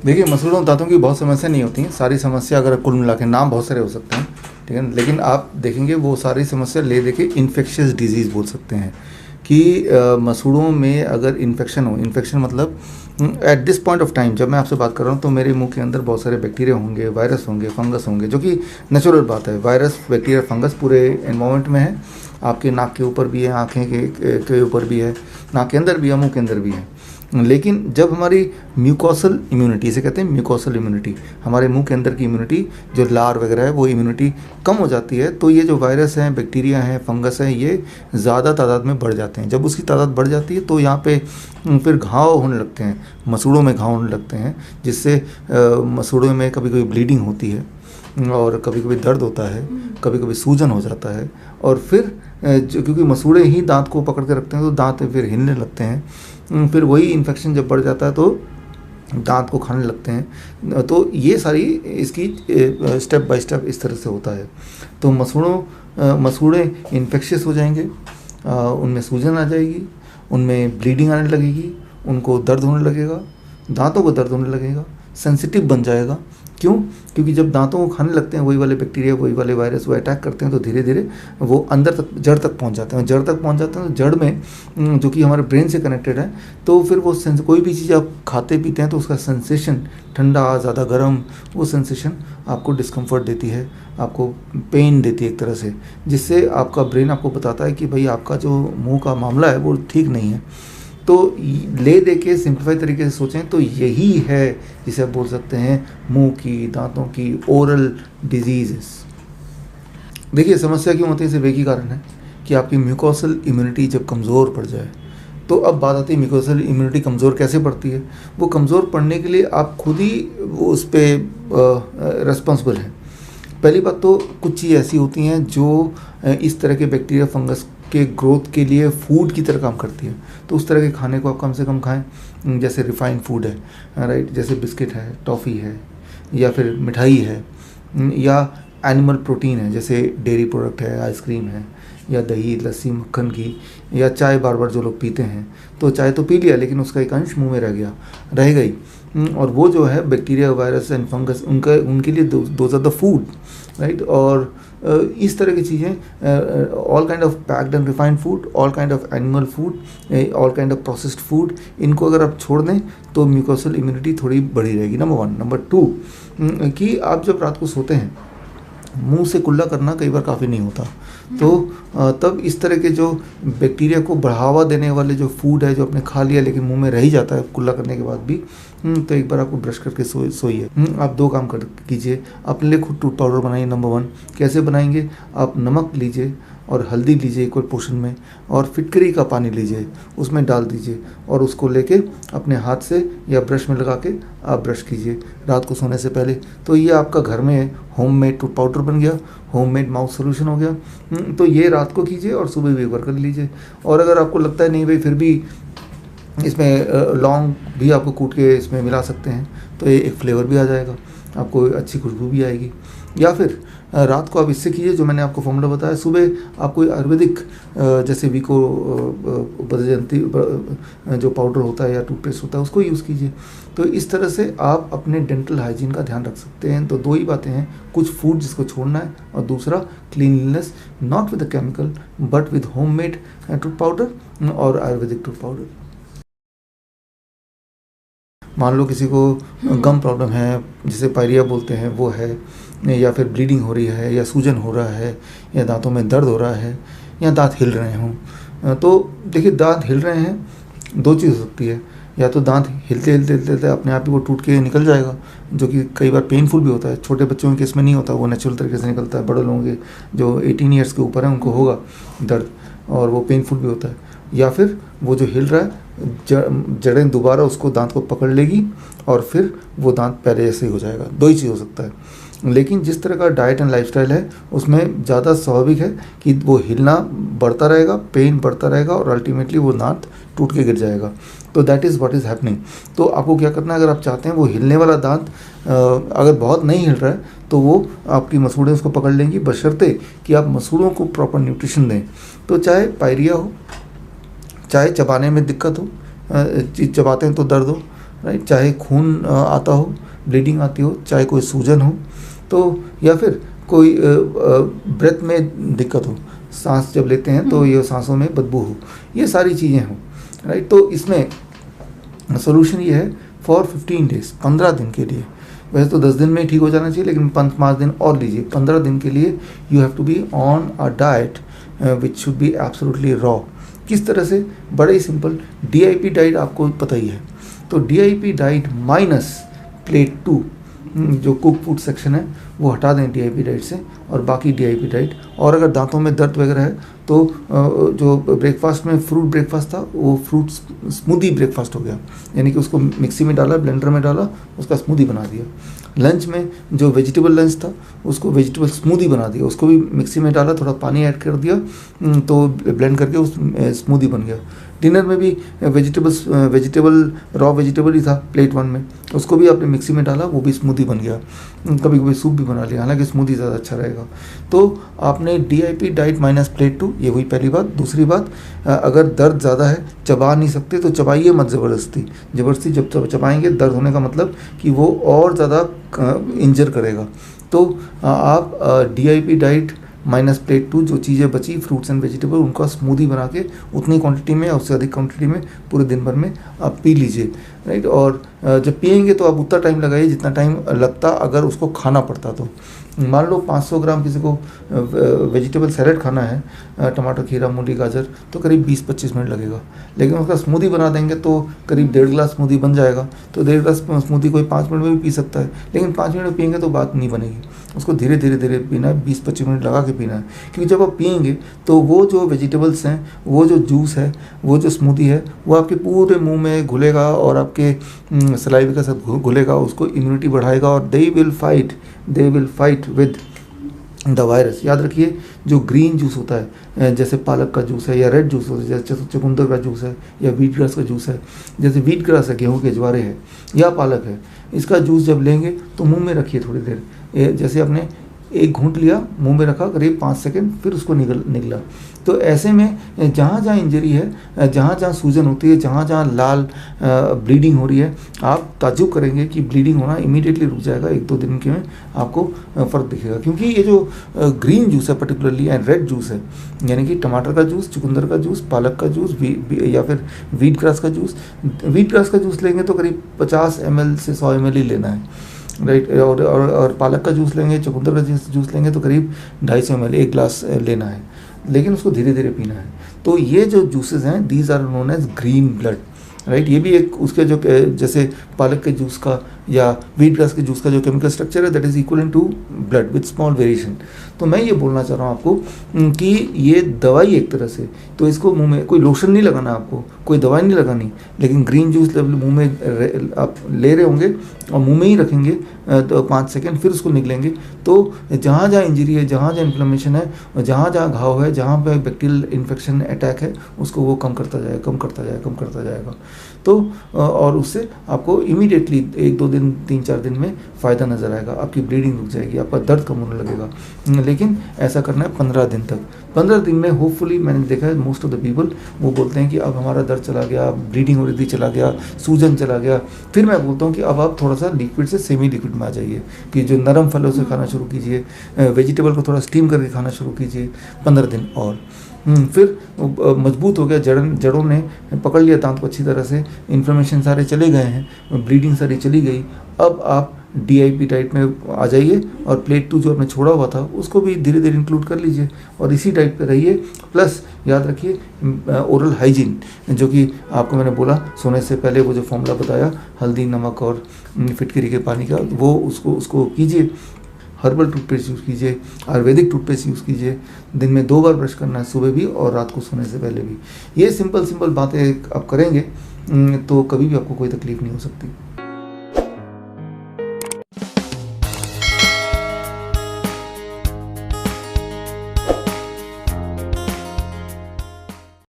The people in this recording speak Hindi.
देखिए, मसूड़ों और दांतों की बहुत समस्या नहीं होती हैं। सारी समस्या अगर कुल मिला के नाम बहुत सारे हो सकते हैं, ठीक है ना, लेकिन आप देखेंगे वो सारी समस्या ले देके इन्फेक्शियस डिजीज़ बोल सकते हैं कि मसूड़ों में अगर इन्फेक्शन हो, इन्फेक्शन मतलब at this point of time जब मैं आपसे बात कर रहा हूँ तो मेरे मुंह के अंदर बहुत सारे बैक्टीरिया होंगे, वायरस होंगे, फंगस होंगे, जो कि नेचुरल बात है। वायरस, बैक्टीरिया, फंगस पूरे एनवायरनमेंट में है। आपके नाक के ऊपर भी है, आँखें के ऊपर भी है, नाक के अंदर भी है, मुंह के अंदर भी है। लेकिन जब हमारी म्यूकोसल इम्यूनिटी, इसे कहते हैं म्यूकोसल इम्यूनिटी, हमारे मुंह के अंदर की इम्यूनिटी जो लार वगैरह है वो इम्यूनिटी कम हो जाती है, तो ये जो वायरस हैं, बैक्टीरिया हैं, फंगस हैं, ये ज़्यादा तादाद में बढ़ जाते हैं। जब उसकी तादाद बढ़ जाती है तो यहाँ पे फिर घाव होने लगते हैं, मसूड़ों में घाव होने लगते हैं, जिससे मसूड़ों में कभी कभी ब्लीडिंग होती है और कभी कभी दर्द होता है, कभी कभी सूजन हो जाता है। और फिर क्योंकि मसूड़े ही दांत को पकड़ के रखते हैं तो दांत फिर हिलने लगते हैं, फिर वही इन्फेक्शन जब बढ़ जाता है तो दांत को खाने लगते हैं। तो ये सारी इसकी स्टेप बाय स्टेप इस तरह से होता है। तो मसूड़े इन्फेक्शियस हो जाएंगे, उनमें सूजन आ जाएगी, उनमें ब्लीडिंग आने लगेगी, उनको दर्द होने लगेगा, दांतों को दर्द होने लगेगा, सेंसिटिव बन जाएगा। क्यों? क्योंकि जब दांतों को खाने लगते हैं वही वाले बैक्टीरिया, वही वाले वायरस वो अटैक करते हैं, तो धीरे धीरे वो अंदर तक, जड़ तक पहुंच जाते हैं। जड़ तक पहुंच जाते हैं तो जड़ में जो कि हमारे ब्रेन से कनेक्टेड है, तो फिर वो कोई भी चीज़ आप खाते पीते हैं तो उसका सेंसेशन, ठंडा, ज़्यादा गर्म, वो सेंसेशन आपको डिस्कम्फर्ट देती है, आपको पेन देती है एक तरह से, जिससे आपका ब्रेन आपको बताता है कि भाई आपका जो मुंह का मामला है वो ठीक नहीं है। तो ले दे के सिंप्लीफाई तरीके से सोचें तो यही है जिसे आप बोल सकते हैं मुंह की, दांतों की ओरल डिजीज़। देखिए, समस्या क्यों होती है, सिर्फ एक ही कारण है कि आपकी म्यूकोसल इम्यूनिटी जब कमज़ोर पड़ जाए। तो अब बात आती है म्यूकोसल इम्यूनिटी कमज़ोर कैसे पड़ती है। वो कमज़ोर पड़ने के लिए आप खुद ही उस पर रिस्पॉन्सिबल हैं। पहली बात तो कुछ चीज़ ऐसी होती हैं जो इस तरह के बैक्टीरिया, फंगस के ग्रोथ के लिए फूड की तरह काम करती है, तो उस तरह के खाने को आप कम से कम खाएं। जैसे रिफाइंड फूड है, राइट, जैसे बिस्किट है, टॉफ़ी है, या फिर मिठाई है, या एनिमल प्रोटीन है, जैसे डेयरी प्रोडक्ट है, आइसक्रीम है, या दही, लस्सी, मक्खन की, या चाय बार बार जो लोग पीते हैं, तो चाय तो पी लिया लेकिन उसका एक अंश मुंह में रहेगा ही। और वो जो है बैक्टीरिया, वायरस एंड फंगस, उनके लिए those are the food, right. और इस तरह की चीज़ें, all kind of packed and refined food, all kind of animal food, all kind of processed food, इनको अगर आप छोड़ दें तो म्यूकोसल इम्यूनिटी थोड़ी बढ़ी रहेगी, नंबर 1। नंबर 2 कि आप जब रात को सोते हैं, मुंह से कुल्ला करना कई बार काफ़ी नहीं होता, तो तब इस तरह के जो बैक्टीरिया को बढ़ावा देने वाले जो फूड है जो आपने खा लिया लेकिन मुंह में रह ही जाता है कुल्ला करने के बाद भी, तो एक बार आपको ब्रश करके सोइए। आप 2 काम कीजिए, अपने लिए खुद टूथ पाउडर बनाइए। नंबर 1 कैसे बनाएंगे, आप नमक लीजिए और हल्दी लीजिए इक्वल पोर्शन में, और फिटकरी का पानी लीजिए, उसमें डाल दीजिए और उसको लेके अपने हाथ से या ब्रश में लगा के आप ब्रश कीजिए रात को सोने से पहले। तो ये आपका घर में होममेड टूथ पाउडर बन गया, होममेड माउथ सोल्यूशन हो गया। तो ये रात को कीजिए और सुबह भी एक बार कर लीजिए। और अगर आपको लगता है नहीं भाई फिर भी इसमें लौंग भी आपको कूट के इसमें मिला सकते हैं, तो ये एक फ्लेवर भी आ जाएगा, आपको अच्छी खुशबू भी आएगी। या फिर रात को आप इससे कीजिए जो मैंने आपको फॉर्मूला बताया, सुबह आप कोई आयुर्वेदिक जैसे विको बदजयंती जो पाउडर होता है या टूथपेस्ट होता है उसको यूज़ कीजिए। तो इस तरह से आप अपने डेंटल हाइजीन का ध्यान रख सकते हैं। तो 2 ही बातें हैं, कुछ फूड जिसको छोड़ना है, और दूसरा cleanliness, not with the chemical but with homemade tooth powder और आयुर्वेदिक टूथ पाउडर। मान लो किसी को गम प्रॉब्लम है, जिसे पायरिया बोलते हैं, वो है, या फिर ब्लीडिंग हो रही है, या सूजन हो रहा है, या दांतों में दर्द हो रहा है, या दांत हिल रहे हों। तो देखिए, दांत हिल रहे हैं, 2 चीज़ हो सकती है, या तो दांत हिलते हिलते हिलते हिलते अपने आप ही वो टूट के निकल जाएगा, जो कि कई बार पेनफुल भी होता है। छोटे बच्चों के केस में नहीं होता, वो नेचुरल तरीके से निकलता है। बड़े लोगों के जो 18 ईयर्स के ऊपर हैं उनको होगा दर्द, और वो पेनफुल भी होता है। या फिर वो जो हिल रहा है, जड़ें दोबारा उसको दांत को पकड़ लेगी और फिर वो दांत पहले जैसे ही हो जाएगा। 2 ही चीज़ हो सकता है। लेकिन जिस तरह का डाइट एंड लाइफस्टाइल है उसमें ज़्यादा स्वाभाविक है कि वो हिलना बढ़ता रहेगा, पेन बढ़ता रहेगा, और अल्टीमेटली वो दांत टूट के गिर जाएगा। तो that is what is happening. तो आपको क्या करना है, अगर आप चाहते हैं वो हिलने वाला दांत अगर बहुत नहीं हिल रहा है तो वो आपकी मसूड़ें उसको पकड़ लेंगी, बशर्ते कि आप मसूड़ों को प्रॉपर न्यूट्रिशन दें। तो चाहे पायरिया हो, चाहे चबाने में दिक्कत हो, चबाते हैं तो दर्द हो, राइट। चाहे खून आता हो, ब्लीडिंग आती हो, चाहे कोई सूजन हो, तो या फिर कोई ब्रेथ में दिक्कत हो, सांस जब लेते हैं तो ये सांसों में बदबू हो, ये सारी चीज़ें हो, राइट। तो इसमें सोल्यूशन ये है फॉर 15 डेज, 15 दिन के लिए। वैसे तो 10 दिन में ही ठीक हो जाना चाहिए, लेकिन 5 दिन और लीजिए। 15 दिन के लिए you have to be on a diet which should be absolutely raw. किस तरह से? बड़ा ही सिंपल, DIP डाइट आपको पता ही है। तो DIP डाइट माइनस प्लेट 2 जो कुक फूड सेक्शन है वो हटा दें DIP डाइट से, और बाकी DIP डाइट। और अगर दांतों में दर्द वगैरह है तो जो ब्रेकफास्ट में फ्रूट ब्रेकफास्ट था वो फ्रूट स्मूदी ब्रेकफास्ट हो गया, यानी कि उसको मिक्सी में डाला, ब्लेंडर में डाला, उसका स्मूदी बना दिया। लंच में जो वेजिटेबल लंच था उसको वेजिटेबल स्मूदी बना दिया, उसको भी मिक्सी में डाला, थोड़ा पानी ऐड कर दिया तो ब्लेंड करके उस स्मूदी बन गया। डिनर में भी वेजिटेबल रॉ वेजिटेबल ही था प्लेट 1 में, उसको भी आपने मिक्सी में डाला, वो भी स्मूदी बन गया। कभी कभी सूप भी बना लिया, हालांकि स्मूदी ज़्यादा अच्छा रहेगा। तो आपने DIP डाइट माइनस प्लेट 2, ये हुई पहली बात। दूसरी बात, अगर दर्द ज़्यादा है, चबा नहीं सकते तो चबाइए मत ज़बरदस्ती जब चबाएंगे दर्द होने का मतलब कि वो और ज़्यादा इंजर करेगा। तो आप DIP डाइट माइनस प्लेट 2, जो चीज़ें बची फ्रूट्स एंड वेजिटेबल, उनका स्मूदी बना के उतनी क्वांटिटी में या उससे अधिक क्वांटिटी में पूरे दिन भर में आप पी लीजिए, राइट। और जब पियेंगे तो आप उतना टाइम लगाइए जितना टाइम लगता अगर उसको खाना पड़ता तो। मान लो 500 ग्राम किसी को वेजिटेबल सैलेड खाना है, टमाटर, खीरा, मूली, गाजर, तो करीब 20-25 मिनट लगेगा। लेकिन उसका स्मूदी बना देंगे तो करीब 1.5 गिलास स्मूदी बन जाएगा। तो 1.5 गिलास स्मूदी कोई 5 मिनट में भी पी सकता है, लेकिन 5 मिनट में पियेंगे तो बात नहीं बनेगी। उसको धीरे धीरे पीना है, 20-25 मिनट लगा के पीना है। क्योंकि जब आप पियेंगे तो वो जो वेजिटेबल्स हैं, वो जो जूस है, वो जो स्मूदी है, वो आपके पूरे मुंह में घुलेगा और आपके सलाइवा के साथ घुलेगा, उसको इम्यूनिटी बढ़ाएगा और they will fight with the virus. याद रखिए, जो ग्रीन जूस होता है, जैसे पालक का जूस है या रेड जूस होता है, जैसे चुकंदर का जूस है या व्हीट ग्रास का जूस है, जैसे व्हीट ग्रास है, गेहूं के ज्वारे है या पालक है, इसका जूस जब लेंगे तो मुंह में रखिए थोड़ी देर। जैसे आपने एक घूंट लिया, मुंह में रखा करीब 5 सेकंड, फिर उसको निगला। तो ऐसे में जहाँ जहाँ इंजरी है, जहाँ जहाँ सूजन होती है, जहाँ जहाँ लाल ब्लीडिंग हो रही है, आप ताज्जुब करेंगे कि ब्लीडिंग होना इमीडिएटली रुक जाएगा। 1-2 दिन के में आपको फ़र्क दिखेगा। क्योंकि ये जो ग्रीन जूस है पर्टिकुलरली एंड रेड जूस है, यानी कि टमाटर का जूस, चुकंदर का जूस, पालक का जूस या फिर व्हीट ग्रास का जूस लेंगे तो करीब 50 ml से 100 ml ही लेना है, राइट। और पालक का जूस लेंगे, चुकंदर का जूस लेंगे तो करीब 250 ml, 1 गिलास लेना है, लेकिन उसको धीरे धीरे पीना है। तो ये जो जूसेस हैं, these are known as green blood, right. ये भी एक उसके जो जैसे पालक के जूस का या व्हीट ग्रास के जूस का जो केमिकल स्ट्रक्चर है, that is equal to blood with small variation. तो मैं ये बोलना चाह रहा हूँ आपको कि ये दवाई एक तरह से, तो इसको मुंह में कोई लोशन नहीं लगाना, आपको कोई दवाई नहीं लगानी, लेकिन ग्रीन जूस मुंह में आप ले रहे होंगे और मुंह में ही रखेंगे तो 5 सेकंड, फिर उसको निकलेंगे। तो जहाँ जहाँ इंजरी है, जहाँ जहाँ इन्फ्लेमेशन है, जहाँ जहाँ घाव है, जहाँ पे बैक्टीरियल इन्फेक्शन अटैक है, उसको वो कम करता जाएगा। तो और उससे आपको इमीडिएटली 1-2 दिन, 3-4 दिन में फ़ायदा नज़र आएगा। आपकी ब्लीडिंग रुक जाएगी, आपका दर्द कम होने लगेगा। लेकिन ऐसा करना है 15 दिन तक। 15 दिन में होपफुली, मैंने देखा है मोस्ट ऑफ द पीपल वो बोलते हैं कि अब हमारा दर्द चला गया, ब्लीडिंग हो रही थी चला गया, सूजन चला गया। फिर मैं बोलता हूँ कि अब आप थोड़ा सा लिक्विड से सेमी लिक्विड में आ जाइए, कि जो नरम फलों से खाना शुरू कीजिए, वेजिटेबल को थोड़ा स्टीम करके खाना शुरू कीजिए 15 दिन और। फिर मजबूत हो गया, जड़ों ने पकड़ लिया दांत को अच्छी तरह से, इन्फ्लेमेशन सारे चले गए हैं, ब्लीडिंग सारी चली गई। अब आप DIP डाइट में आ जाइए और प्लेट 2 जो आपने छोड़ा हुआ था उसको भी धीरे धीरे इंक्लूड कर लीजिए और इसी टाइप पे रहिए। प्लस याद रखिए ओरल हाइजीन, जो कि आपको मैंने बोला सोने से पहले वो जो फॉर्मूला बताया, हल्दी, नमक और फिटकरी के पानी का, वो उसको कीजिए। हर्बल टूथपेस्ट यूज़ कीजिए, आयुर्वेदिक टूथपेस्ट यूज़ कीजिए। दिन में 2 बार ब्रश करना है, सुबह भी और रात को सोने से पहले भी। ये सिंपल बातें आप करेंगे तो कभी भी आपको कोई तकलीफ़ नहीं हो सकती।